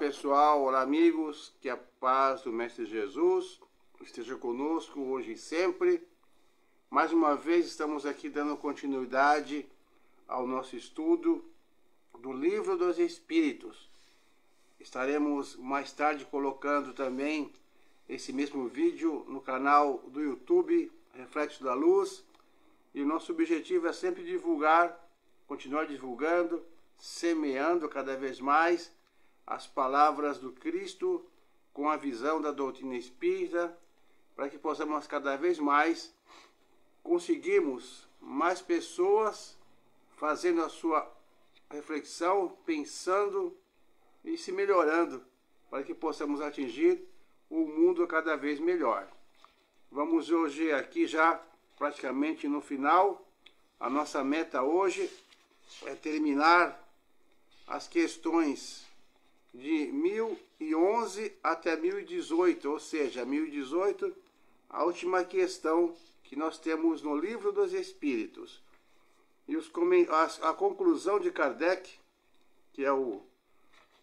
pessoal, olá amigos, que a paz do Mestre Jesus esteja conosco hoje e sempre. Mais uma vez estamos aqui dando continuidade ao nosso estudo do Livro dos Espíritos. Estaremos mais tarde colocando também esse mesmo vídeo no canal do YouTube Reflexo da Luz. E o nosso objetivo é sempre divulgar, continuar divulgando, semeando cada vez mais as palavras do Cristo com a visão da doutrina espírita, para que possamos cada vez mais conseguirmos mais pessoas fazendo a sua reflexão, pensando e se melhorando, para que possamos atingir um mundo cada vez melhor. Vamos hoje aqui já praticamente no final. A nossa meta hoje é terminar as questões de 1011 até 1018, ou seja, 1018, a última questão que nós temos no Livro dos Espíritos. E a conclusão de Kardec, que é o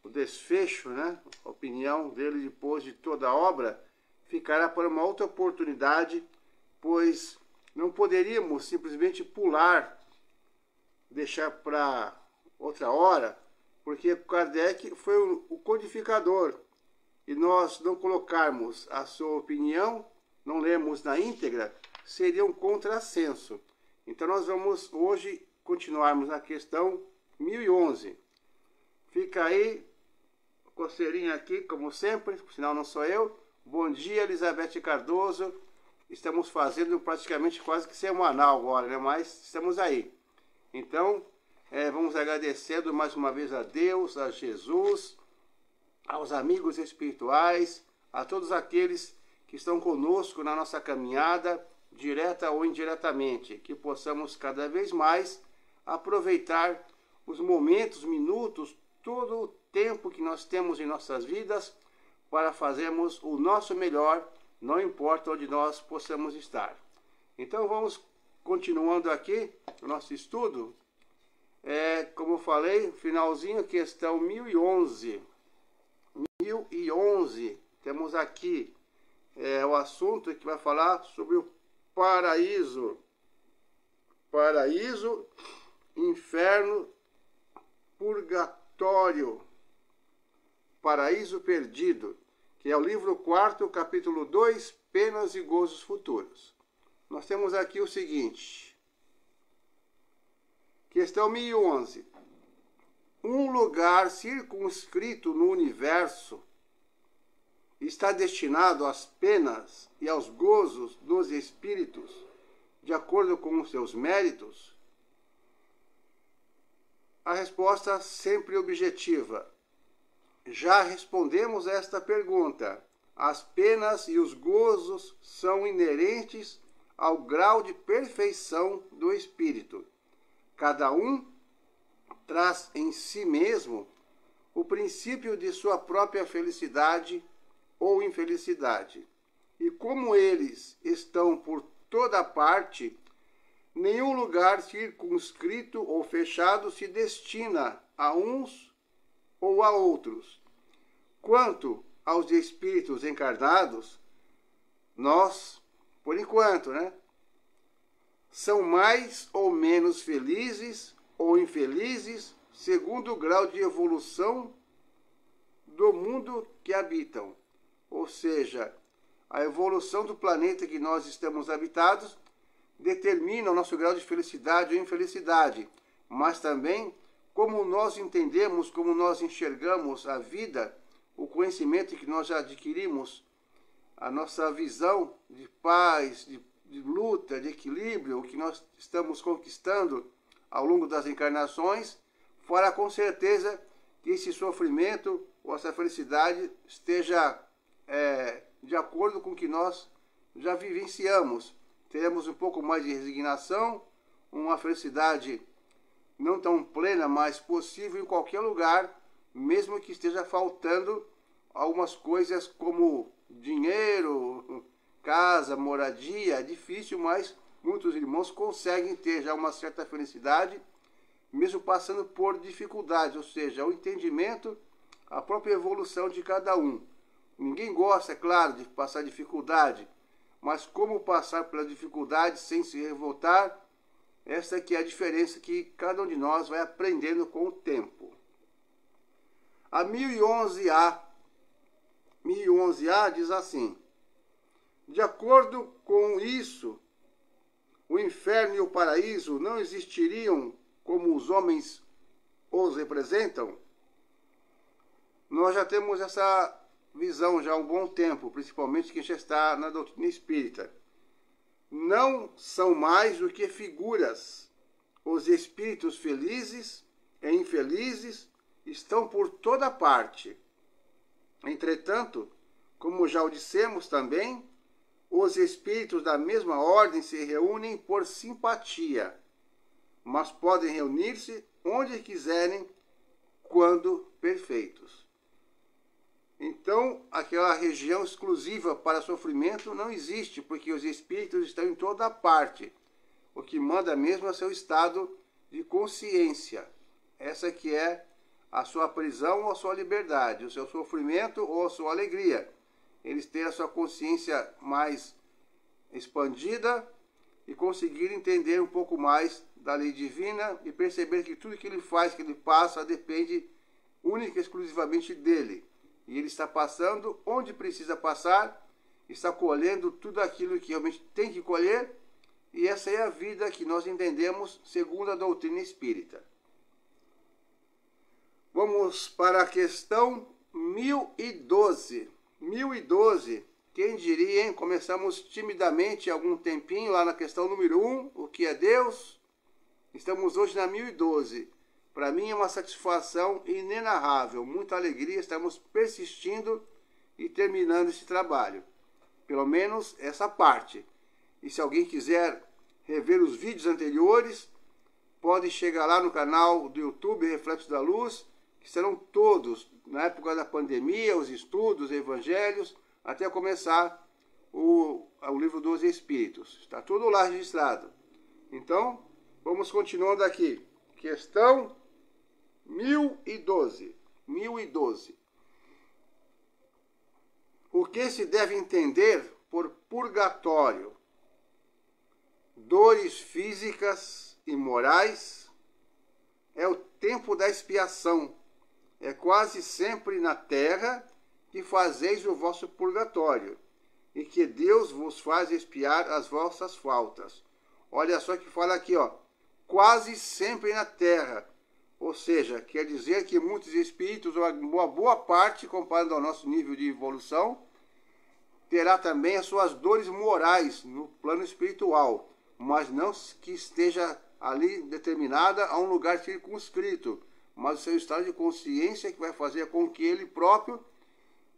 desfecho, né, a opinião dele depois de toda a obra, ficará para uma outra oportunidade, pois não poderíamos simplesmente pular, deixar para outra hora, porque Kardec foi o codificador, e nós não colocarmos a sua opinião, não lemos na íntegra, seria um contrassenso. Então nós vamos hoje continuarmos na questão 1011. Fica aí, coceirinha aqui, como sempre, sinal não sou eu. Bom dia, Elizabeth Cardoso. Estamos fazendo praticamente quase que semanal agora, né? Mas estamos aí. Então, vamos agradecendo mais uma vez a Deus, a Jesus, aos amigos espirituais, a todos aqueles que estão conosco na nossa caminhada, direta ou indiretamente, que possamos cada vez mais aproveitar os momentos, minutos, todo o tempo que nós temos em nossas vidas para fazermos o nosso melhor, não importa onde nós possamos estar. Então vamos continuando aqui o nosso estudo. Como eu falei, finalzinho, questão 1011. 1011, temos aqui o assunto que vai falar sobre o paraíso. Paraíso, inferno, purgatório. Paraíso Perdido, que é o livro 4, capítulo 2, Penas e Gozos Futuros. Nós temos aqui o seguinte. Questão 1011. Um lugar circunscrito no universo está destinado às penas e aos gozos dos espíritos, de acordo com os seus méritos? A resposta sempre objetiva. Já respondemos esta pergunta. As penas e os gozos são inerentes ao grau de perfeição do espírito. Cada um traz em si mesmo o princípio de sua própria felicidade ou infelicidade. E como eles estão por toda parte, nenhum lugar circunscrito ou fechado se destina a uns ou a outros. Quanto aos espíritos encarnados, nós, por enquanto, são mais ou menos felizes ou infelizes, segundo o grau de evolução do mundo que habitam. Ou seja, a evolução do planeta que nós estamos habitados determina o nosso grau de felicidade ou infelicidade, mas também como nós entendemos, como nós enxergamos a vida, o conhecimento que nós já adquirimos, a nossa visão de paz, de luta, de equilíbrio, o que nós estamos conquistando ao longo das encarnações, fará com certeza que esse sofrimento ou essa felicidade esteja de acordo com o que nós já vivenciamos. Teremos um pouco mais de resignação, uma felicidade não tão plena, mas possível em qualquer lugar, mesmo que esteja faltando algumas coisas como dinheiro, casa, moradia. É difícil, mas muitos irmãos conseguem ter já uma certa felicidade, mesmo passando por dificuldades, ou seja, o entendimento, a própria evolução de cada um. Ninguém gosta, é claro, de passar dificuldade, mas como passar pela dificuldade sem se revoltar, essa que é a diferença que cada um de nós vai aprendendo com o tempo. A 1011A. 1011A diz assim: de acordo com isso, o inferno e o paraíso não existiriam como os homens os representam? Nós já temos essa visão já há um bom tempo, principalmente quem já está na doutrina espírita. Não são mais do que figuras. Os espíritos felizes e infelizes estão por toda parte. Entretanto, como já o dissemos também, os espíritos da mesma ordem se reúnem por simpatia, mas podem reunir-se onde quiserem, quando perfeitos. Então, aquela região exclusiva para sofrimento não existe, porque os espíritos estão em toda parte. O que manda mesmo é seu estado de consciência. Essa que é a sua prisão ou a sua liberdade, o seu sofrimento ou a sua alegria. Eles têm a sua consciência mais expandida e conseguir entender um pouco mais da lei divina e perceber que tudo que ele faz, que ele passa, depende única e exclusivamente dele. E ele está passando onde precisa passar, está colhendo tudo aquilo que realmente tem que colher, e essa é a vida que nós entendemos segundo a doutrina espírita. Vamos para a questão 1012. 1012, quem diria, hein? Começamos timidamente há algum tempinho lá na questão número 1, o que é Deus? Estamos hoje na 1012. Para mim é uma satisfação inenarrável, muita alegria, estamos persistindo e terminando esse trabalho. Pelo menos essa parte. E se alguém quiser rever os vídeos anteriores, pode chegar lá no canal do YouTube Reflexos da Luz, que serão todos, na época da pandemia, os estudos, os evangelhos, até começar o livro dos Espíritos. Está tudo lá registrado. Então, vamos continuando aqui. Questão 1012. 1012. O que se deve entender por purgatório? Dores físicas e morais? É o tempo da expiação. É quase sempre na terra que fazeis o vosso purgatório, e que Deus vos faz expiar as vossas faltas. Olha só que fala aqui, ó, quase sempre na terra. Ou seja, quer dizer que muitos espíritos, uma boa parte, comparado ao nosso nível de evolução, terá também as suas dores morais no plano espiritual, mas não que esteja ali determinada a um lugar circunscrito, mas o seu estado de consciência que vai fazer com que ele próprio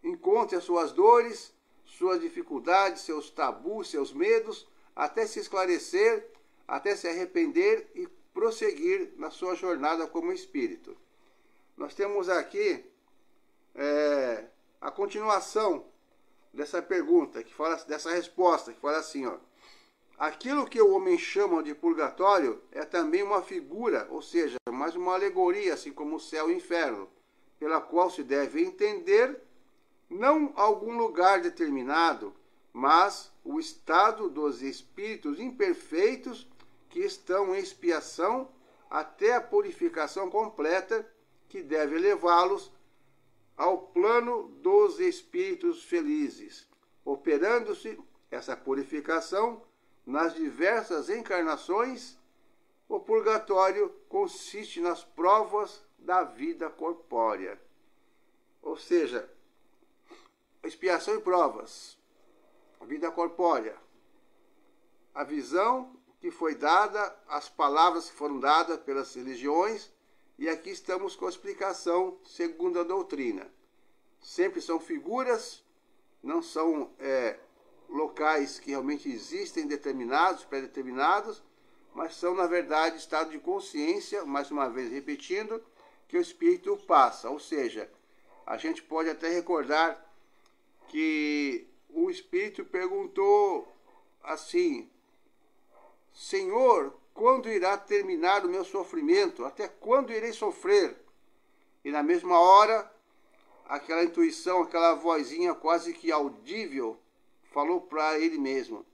encontre as suas dores, suas dificuldades, seus tabus, seus medos, até se esclarecer, até se arrepender e prosseguir na sua jornada como espírito. Nós temos aqui a continuação dessa pergunta, que fala, dessa resposta, que fala assim, ó: aquilo que o homem chama de purgatório é também uma figura, ou seja, mais uma alegoria, assim como o céu e o inferno, pela qual se deve entender não algum lugar determinado, mas o estado dos espíritos imperfeitos que estão em expiação até a purificação completa, que deve levá-los ao plano dos espíritos felizes, operando-se essa purificação nas diversas encarnações. O purgatório consiste nas provas da vida corpórea. Ou seja, expiação e provas, a vida corpórea, a visão que foi dada, as palavras que foram dadas pelas religiões, e aqui estamos com a explicação segundo a doutrina. Sempre são figuras, não são locais que realmente existem determinados, pré-determinados, mas são, na verdade, estado de consciência, mais uma vez repetindo, que o espírito passa. Ou seja, a gente pode até recordar que o espírito perguntou assim: Senhor, quando irá terminar o meu sofrimento? Até quando irei sofrer? E na mesma hora, aquela intuição, aquela vozinha quase que audível, falou para ele mesmo: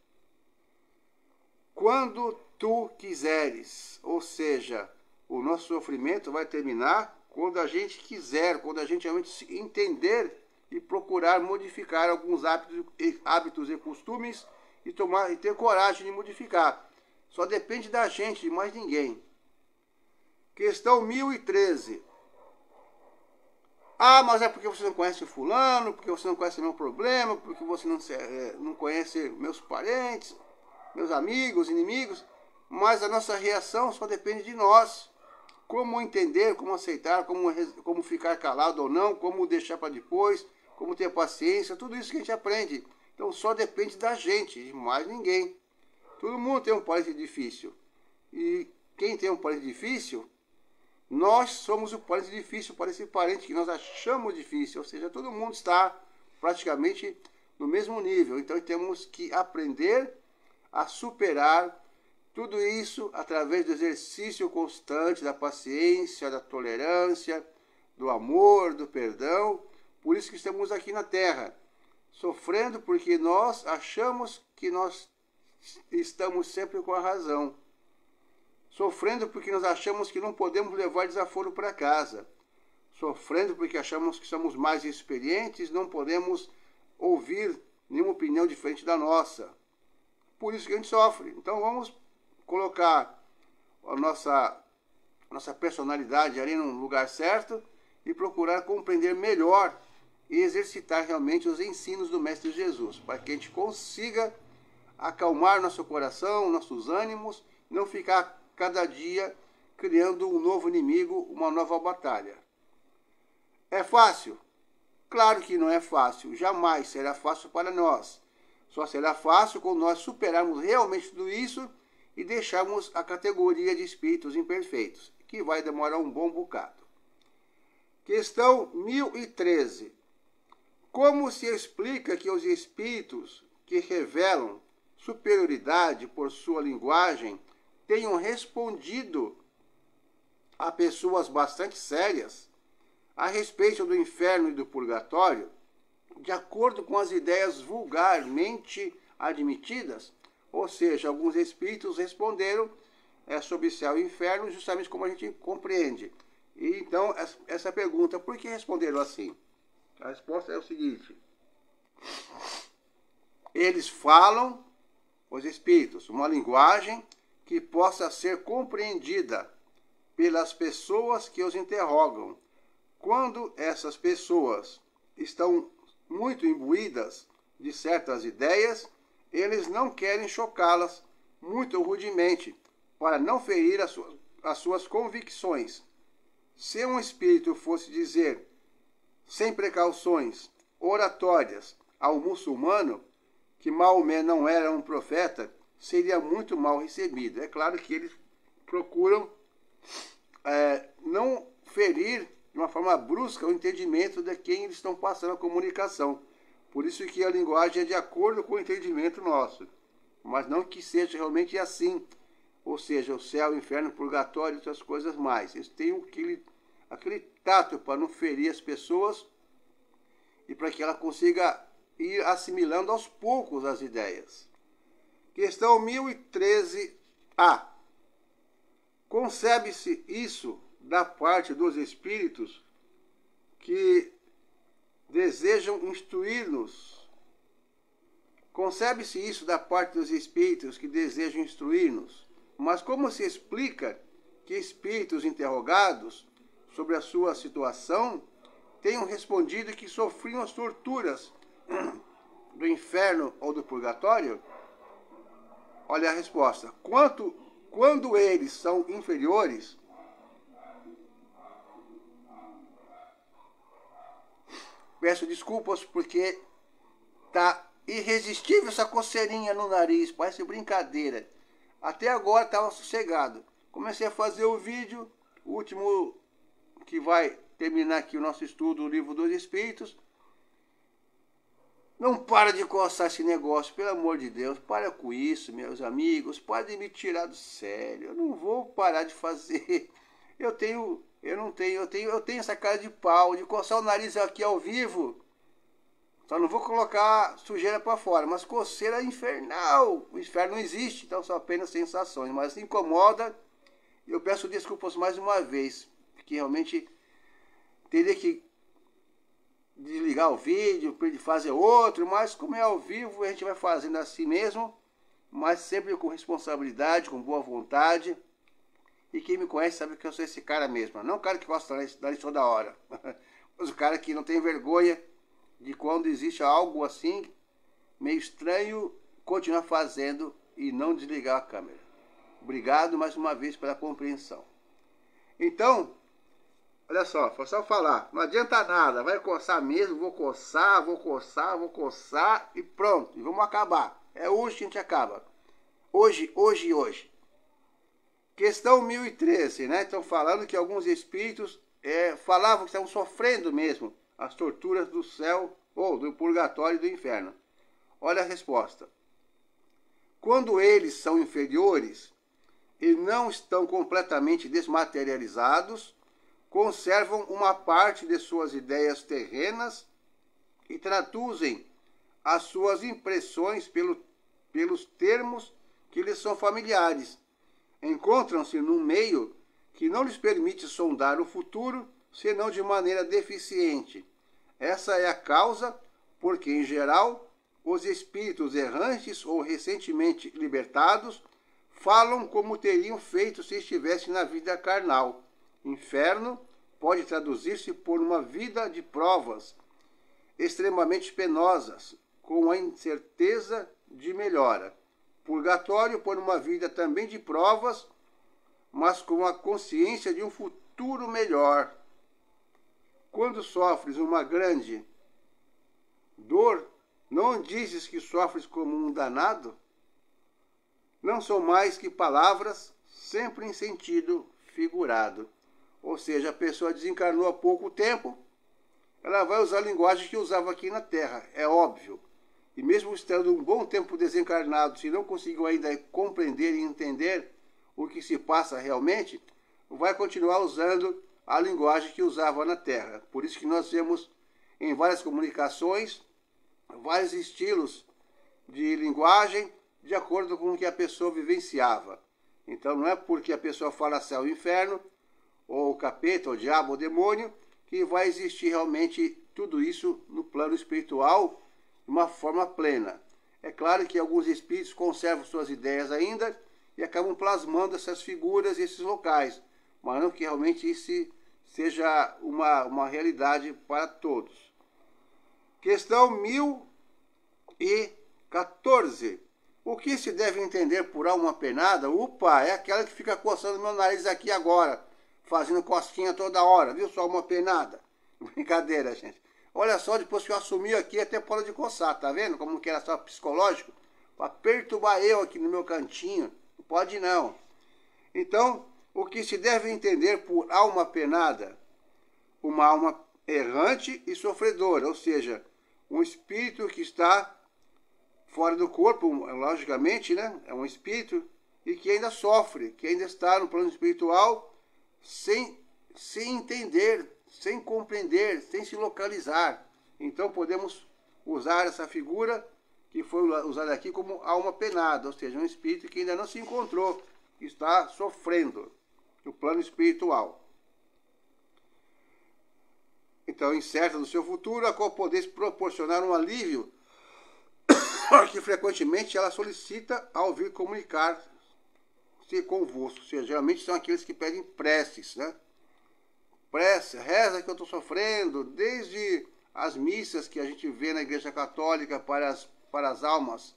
quando tu quiseres. Ou seja, o nosso sofrimento vai terminar quando a gente quiser, quando a gente realmente entender e procurar modificar alguns hábitos e costumes e ter coragem de modificar. Só depende da gente, de mais ninguém. Questão 1013. Ah, mas é porque você não conhece o fulano, porque você não conhece meu problema, porque você não conhece meus parentes, meus amigos, inimigos. Mas a nossa reação só depende de nós. Como entender, como aceitar, como ficar calado ou não, como deixar para depois, como ter paciência, tudo isso que a gente aprende. Então só depende da gente, de mais ninguém. Todo mundo tem um parente difícil. E quem tem um parente difícil, nós somos o parente difícil para esse parente que nós achamos difícil. Ou seja, todo mundo está praticamente no mesmo nível. Então temos que aprender a superar tudo isso através do exercício constante da paciência, da tolerância, do amor, do perdão. Por isso que estamos aqui na Terra, sofrendo porque nós achamos que nós estamos sempre com a razão. Sofrendo porque nós achamos que não podemos levar desaforo para casa. Sofrendo porque achamos que somos mais experientes, não podemos ouvir nenhuma opinião diferente da nossa. Por isso que a gente sofre. Então vamos colocar a nossa personalidade ali no lugar certo e procurar compreender melhor e exercitar realmente os ensinos do Mestre Jesus, para que a gente consiga acalmar nosso coração, nossos ânimos, não ficar cada dia criando um novo inimigo, uma nova batalha. É fácil? Claro que não é fácil, jamais será fácil para nós. Só será fácil quando nós superarmos realmente tudo isso e deixarmos a categoria de espíritos imperfeitos, que vai demorar um bom bocado. Questão 1013. Como se explica que os espíritos que revelam superioridade por sua linguagem tenham respondido a pessoas bastante sérias a respeito do inferno e do purgatório, de acordo com as ideias vulgarmente admitidas? Ou seja, alguns espíritos responderam sobre céu e inferno justamente como a gente compreende. E então, essa pergunta, por que responderam assim? A resposta é o seguinte: eles falam, os espíritos, uma linguagem que possa ser compreendida pelas pessoas que os interrogam. Quando essas pessoas estão muito imbuídas de certas ideias, eles não querem chocá-las muito rudemente, para não ferir as suas convicções. Se um espírito fosse dizer, sem precauções oratórias, ao muçulmano que Maomé não era um profeta, seria muito mal recebido. É claro que eles procuram não ferir de uma forma brusca o entendimento de quem eles estão passando a comunicação. Por isso que a linguagem é de acordo com o entendimento nosso, mas não que seja realmente assim. Ou seja, o céu, o inferno, o purgatório e outras coisas mais. Eles têm aquele tato para não ferir as pessoas e para que ela consiga ir assimilando aos poucos as ideias. Questão 1013A. Concebe-se isso da parte dos espíritos que desejam instruir-nos? Concebe-se isso da parte dos espíritos que desejam instruir-nos? Mas como se explica que espíritos interrogados sobre a sua situação tenham respondido que sofriam as torturas do inferno ou do purgatório? Olha a resposta. Quando eles são inferiores, peço desculpas porque tá irresistível essa coceirinha no nariz, parece brincadeira. Até agora estava sossegado. Comecei a fazer o vídeo, o último que vai terminar aqui o nosso estudo, o Livro dos Espíritos. Não para de coçar esse negócio, pelo amor de Deus. Para com isso, meus amigos. Pode me tirar do sério. Eu não vou parar de fazer. Eu tenho Eu tenho essa cara de pau, de coçar o nariz aqui ao vivo. Só não vou colocar sujeira para fora, mas coceira infernal. O inferno não existe, então são apenas sensações. Mas incomoda, eu peço desculpas mais uma vez, porque realmente teria que desligar o vídeo, fazer outro, mas como é ao vivo, a gente vai fazendo assim mesmo, mas sempre com responsabilidade, com boa vontade. E quem me conhece sabe que eu sou esse cara mesmo. Não o cara que gosta de dar isso toda hora, mas o cara que não tem vergonha de quando existe algo assim, meio estranho, continuar fazendo e não desligar a câmera. Obrigado mais uma vez pela compreensão. Então, olha só, foi só falar, não adianta nada, vai coçar mesmo, vou coçar e pronto, e vamos acabar. É hoje que a gente acaba. Hoje. Questão 1013, né? Estão falando que alguns espíritos falavam que estavam sofrendo mesmo as torturas do céu, ou do purgatório e do inferno. Olha a resposta. Quando eles são inferiores e não estão completamente desmaterializados, conservam uma parte de suas ideias terrenas e traduzem as suas impressões pelos termos que lhes são familiares. Encontram-se num meio que não lhes permite sondar o futuro, senão de maneira deficiente. Essa é a causa porque, em geral, os espíritos errantes ou recentemente libertados falam como teriam feito se estivessem na vida carnal. Inferno pode traduzir-se por uma vida de provas extremamente penosas, com a incerteza de melhora. Purgatório por uma vida também de provas, mas com a consciência de um futuro melhor. Quando sofres uma grande dor, não dizes que sofres como um danado? Não são mais que palavras, sempre em sentido figurado. Ou seja, a pessoa desencarnou há pouco tempo, ela vai usar a linguagem que usava aqui na Terra, é óbvio. E mesmo estando um bom tempo desencarnado, se não conseguiu ainda compreender e entender o que se passa realmente, vai continuar usando a linguagem que usava na Terra. Por isso que nós vemos em várias comunicações, vários estilos de linguagem de acordo com o que a pessoa vivenciava. Então não é porque a pessoa fala céu e inferno, ou capeta, ou diabo, ou demônio, que vai existir realmente tudo isso no plano espiritual de uma forma plena. É claro que alguns espíritos conservam suas ideias ainda e acabam plasmando essas figuras e esses locais, mas não que realmente isso seja uma realidade para todos. Questão 1014. O que se deve entender por alma penada? Opa, é aquela que fica coçando meu nariz aqui agora, fazendo cosquinha toda hora, viu? Só alma penada. Brincadeira, gente. Olha só, depois que eu assumi aqui, até pode de coçar, tá vendo? Como que era só psicológico? Para perturbar eu aqui no meu cantinho. Não pode não. Então, o que se deve entender por alma penada? Uma alma errante e sofredora, ou seja, um espírito que está fora do corpo, logicamente, né? É um espírito e que ainda sofre, que ainda está no plano espiritual sem entender, sem compreender, sem se localizar. Então podemos usar essa figura que foi usada aqui como alma penada, ou seja, um espírito que ainda não se encontrou, que está sofrendo no plano espiritual. Então, incerta no seu futuro, a qual podeis proporcionar um alívio que frequentemente ela solicita ao vir comunicar-se convosco. Ou seja, geralmente são aqueles que pedem preces, né? Prece, reza que eu estou sofrendo, desde as missas que a gente vê na Igreja Católica para as almas,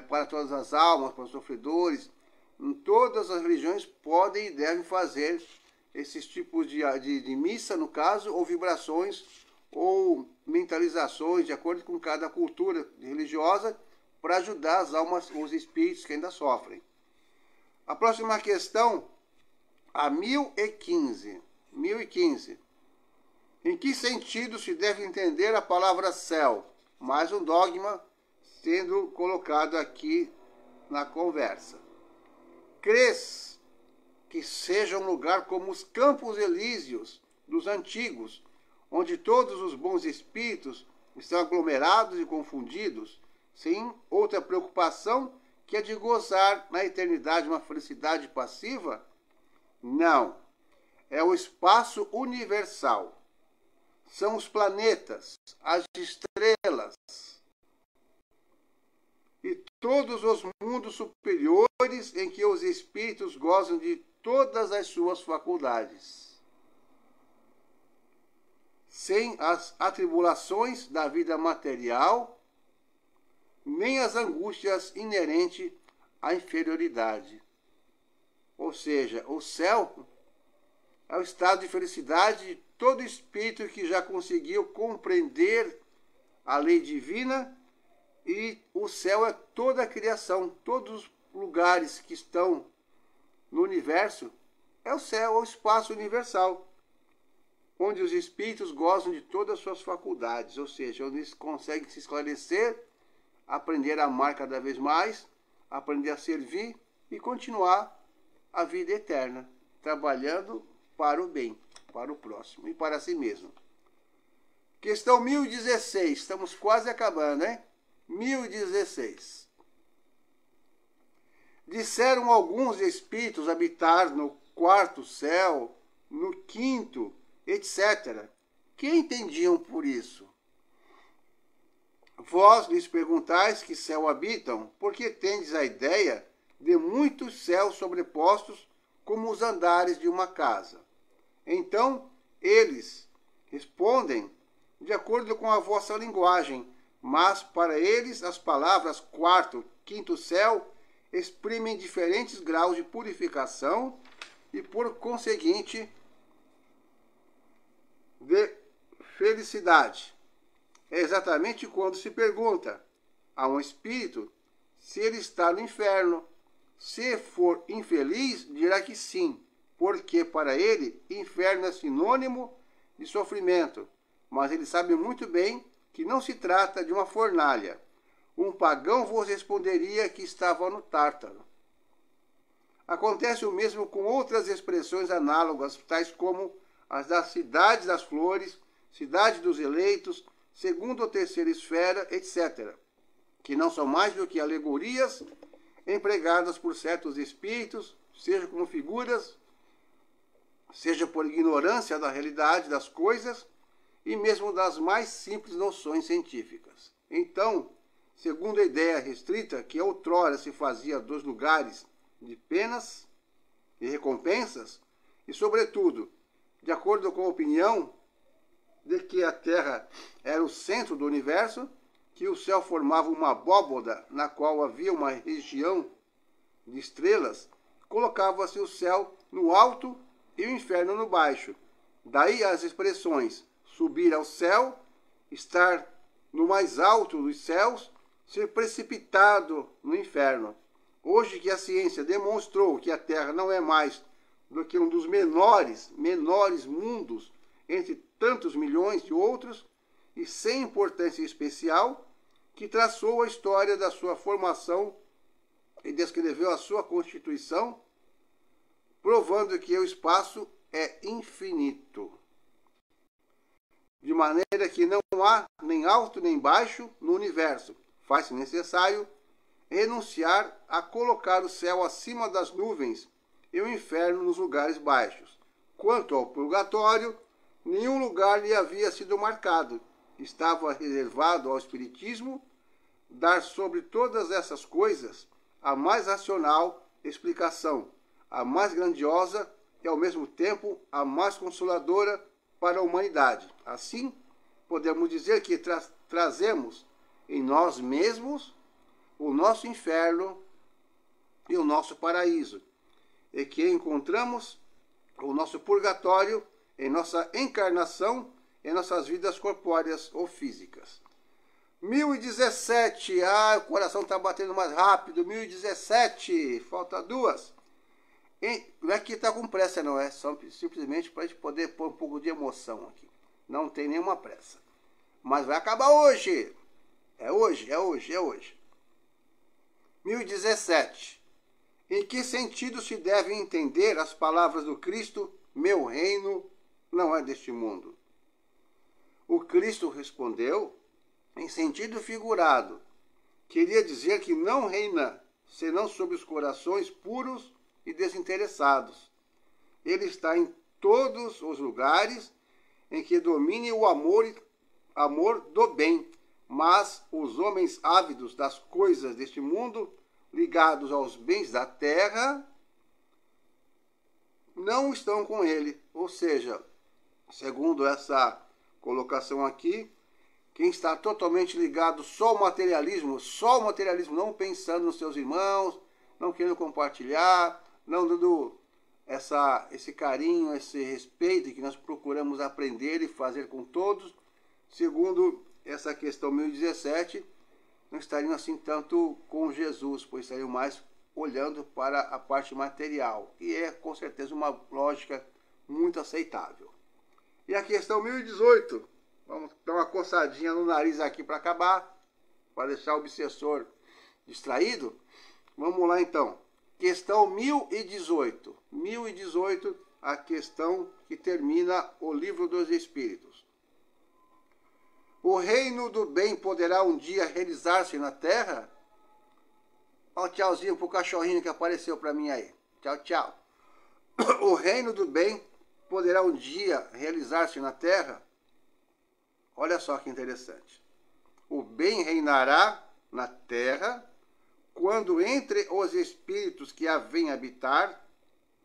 para todas as almas, para os sofredores. Em todas as religiões podem e devem fazer esses tipos de missa, no caso, ou vibrações, ou mentalizações, de acordo com cada cultura religiosa, para ajudar as almas, os espíritos que ainda sofrem. A próxima questão, a 1015. Em que sentido se deve entender a palavra céu? Mais um dogma sendo colocado aqui na conversa. Crês que seja um lugar como os Campos Elíseos dos antigos, onde todos os bons espíritos estão aglomerados e confundidos, sem outra preocupação que a de gozar na eternidade uma felicidade passiva? Não. É o espaço universal. São os planetas, as estrelas e todos os mundos superiores em que os espíritos gozam de todas as suas faculdades, sem as atribulações da vida material, nem as angústias inerentes à inferioridade. Ou seja, o céu é o estado de felicidade de todo espírito que já conseguiu compreender a lei divina, e o céu é toda a criação, todos os lugares que estão no universo, é o céu, é o espaço universal, onde os espíritos gozam de todas as suas faculdades, ou seja, onde eles conseguem se esclarecer, aprender a amar cada vez mais, aprender a servir e continuar a vida eterna, trabalhando para o bem, para o próximo e para si mesmo. Questão 1016, estamos quase acabando, hein? 1016. Disseram alguns espíritos habitar no quarto céu, no quinto, etc. Que entendiam por isso? Vós lhes perguntais que céu habitam, porque tendes a ideia de muitos céus sobrepostos como os andares de uma casa. Então, eles respondem de acordo com a vossa linguagem, mas para eles as palavras quarto, quinto céu exprimem diferentes graus de purificação e, por conseguinte, de felicidade. É exatamente quando se pergunta a um espírito se ele está no inferno. Se for infeliz, dirá que sim, porque para ele inferno é sinônimo de sofrimento, mas ele sabe muito bem que não se trata de uma fornalha. Um pagão vos responderia que estava no Tártaro. Acontece o mesmo com outras expressões análogas, tais como as das cidades das flores, cidade dos eleitos, segunda ou terceira esfera, etc., que não são mais do que alegorias empregadas por certos espíritos, seja como figuras, seja por ignorância da realidade das coisas e mesmo das mais simples noções científicas. Então, segundo a ideia restrita que outrora se fazia dos lugares de penas e recompensas, e sobretudo, de acordo com a opinião de que a Terra era o centro do universo, que o céu formava uma abóboda na qual havia uma região de estrelas, colocava-se o céu no alto e o inferno no baixo. Daí as expressões subir ao céu, estar no mais alto dos céus, ser precipitado no inferno. Hoje que a ciência demonstrou que a Terra não é mais do que um dos menores mundos entre tantos milhões de outros, e sem importância especial, que traçou a história da sua formação e descreveu a sua constituição, provando que o espaço é infinito, de maneira que não há nem alto nem baixo no universo. Faz-se necessário renunciar a colocar o céu acima das nuvens e o inferno nos lugares baixos. Quanto ao purgatório, nenhum lugar lhe havia sido marcado. Estava reservado ao Espiritismo dar sobre todas essas coisas a mais racional explicação, a mais grandiosa e, ao mesmo tempo, a mais consoladora para a humanidade. Assim, podemos dizer que trazemos em nós mesmos o nosso inferno e o nosso paraíso, e que encontramos o nosso purgatório em nossa encarnação, em nossas vidas corpóreas ou físicas. 1017, o coração está batendo mais rápido. 1017, falta duas. Não é que está com pressa, não, é só simplesmente para a gente poder pôr um pouco de emoção aqui. Não tem nenhuma pressa. Mas vai acabar hoje. É hoje. 1017. Em que sentido se devem entender as palavras do Cristo, meu reino não é deste mundo? O Cristo respondeu, em sentido figurado, queria dizer que não reina senão sobre os corações puros e desinteressados. Ele está em todos os lugares em que domine o amor do bem, mas os homens ávidos das coisas deste mundo, ligados aos bens da terra, não estão com ele. Ou seja, segundo essa colocação aqui, quem está totalmente ligado só ao materialismo, não pensando nos seus irmãos, não querendo compartilhar, não dando esse carinho, esse respeito que nós procuramos aprender e fazer com todos, segundo essa questão 1017, não estariam assim tanto com Jesus, pois estariam mais olhando para a parte material, que é com certeza uma lógica muito aceitável. E a questão 1018, vamos dar uma coçadinha no nariz aqui para acabar, para deixar o obsessor distraído. Vamos lá então. Questão 1018. 1018, a questão que termina o Livro dos Espíritos. O reino do bem poderá um dia realizar-se na Terra? Ó, tchauzinho pro cachorrinho que apareceu para mim aí. Tchau, tchau. O reino do bem poderá um dia realizar-se na Terra? Olha só que interessante. O bem reinará na Terra quando entre os espíritos que a vêm habitar,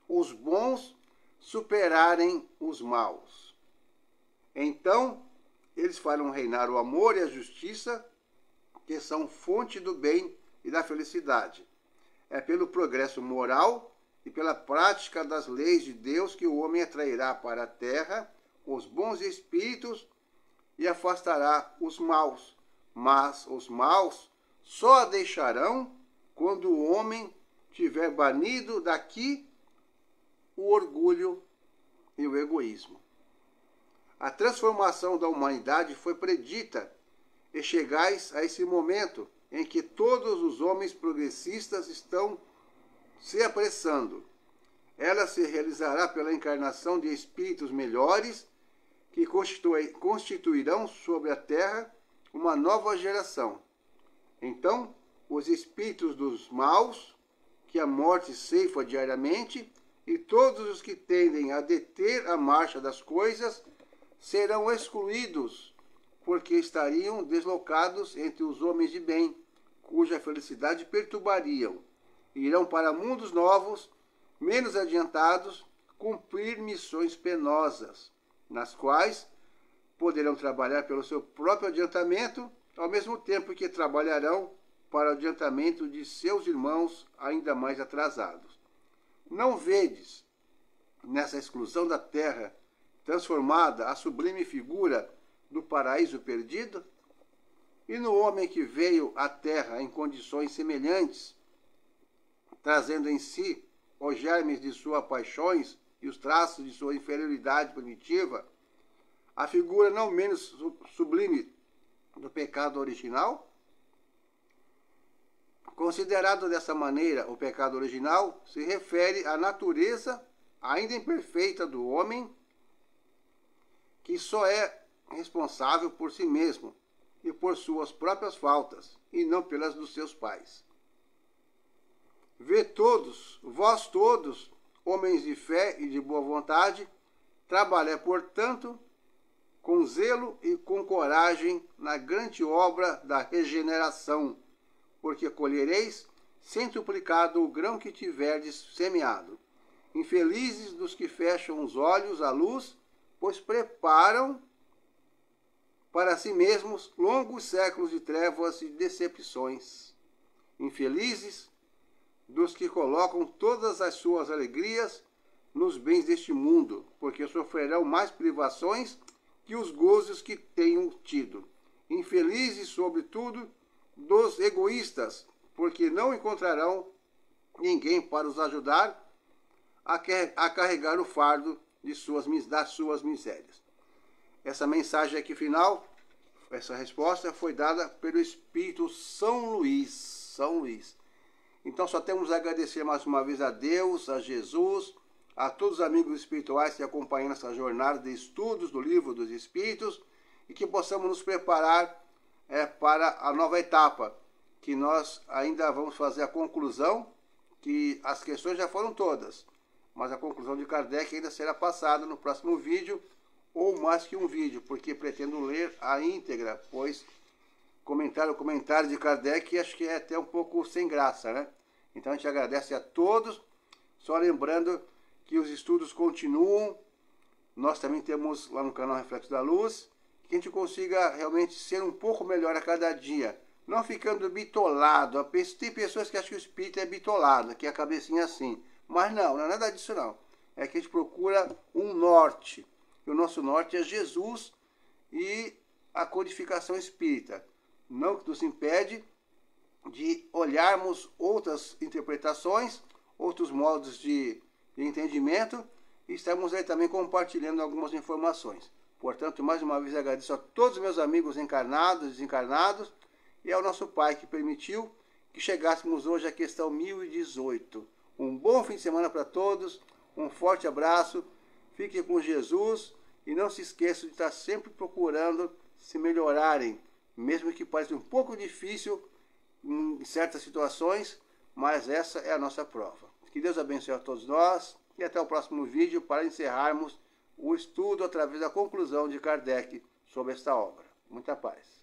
os bons superarem os maus. Então, eles farão reinar o amor e a justiça, que são fonte do bem e da felicidade. É pelo progresso moral e pela prática das leis de Deus que o homem atrairá para a terra os bons espíritos e afastará os maus. Mas os maus só a deixarão quando o homem tiver banido daqui o orgulho e o egoísmo. A transformação da humanidade foi predita, e chegais a esse momento em que todos os homens progressistas estão se apressando. Ela se realizará pela encarnação de espíritos melhores que constituirão sobre a Terra uma nova geração. Então, os espíritos dos maus, que a morte ceifa diariamente, e todos os que tendem a deter a marcha das coisas, serão excluídos, porque estariam deslocados entre os homens de bem, cuja felicidade perturbariam, e irão para mundos novos, menos adiantados, cumprir missões penosas, nas quais poderão trabalhar pelo seu próprio adiantamento, ao mesmo tempo que trabalharão para o adiantamento de seus irmãos ainda mais atrasados. Não vedes, nessa exclusão da terra, transformada a sublime figura do paraíso perdido? E no homem que veio à terra em condições semelhantes, trazendo em si os germes de suas paixões e os traços de sua inferioridade primitiva, a figura não menos sublime do pecado original? Considerado dessa maneira, o pecado original se refere à natureza ainda imperfeita do homem, que só é responsável por si mesmo e por suas próprias faltas, e não pelas dos seus pais. Vós todos, homens de fé e de boa vontade, trabalhai, portanto, com zelo e com coragem na grande obra da regeneração, porque colhereis centuplicado o grão que tiverdes semeado. Infelizes dos que fecham os olhos à luz, pois preparam para si mesmos longos séculos de trevas e decepções. Infelizes dos que colocam todas as suas alegrias nos bens deste mundo, porque sofrerão mais privações que os gozos que tenham tido. Infelizes, sobretudo, dos egoístas, porque não encontrarão ninguém para os ajudar a carregar o fardo das suas misérias. Essa mensagem aqui final, essa resposta foi dada pelo Espírito São Luís. Então só temos a agradecer mais uma vez a Deus, a Jesus, a todos os amigos espirituais que acompanham essa jornada de estudos do Livro dos Espíritos e que possamos nos preparar para a nova etapa, que nós ainda vamos fazer a conclusão, que as questões já foram todas, mas a conclusão de Kardec ainda será passada no próximo vídeo, ou mais que um vídeo, porque pretendo ler a íntegra, pois o comentário de Kardec acho que é até um pouco sem graça, né? Então a gente agradece a todos, só lembrando que os estudos continuam, nós também temos lá no canal Reflexo da Luz, que a gente consiga realmente ser um pouco melhor a cada dia, não ficando bitolado. Tem pessoas que acham que o espírito é bitolado, que é a cabecinha assim, mas não é nada disso não, é que a gente procura um norte, e o nosso norte é Jesus e a codificação espírita. Não que nos impede de olharmos outras interpretações, outros modos de entendimento, e estamos aí também compartilhando algumas informações. Portanto, mais uma vez agradeço a todos os meus amigos encarnados e desencarnados, e ao nosso Pai que permitiu que chegássemos hoje à questão 1018. Um bom fim de semana para todos, um forte abraço, fiquem com Jesus e não se esqueçam de estar sempre procurando se melhorarem, mesmo que pareça um pouco difícil em certas situações, mas essa é a nossa prova. Que Deus abençoe a todos nós e até o próximo vídeo para encerrarmos o estudo através da conclusão de Kardec sobre esta obra. Muita paz.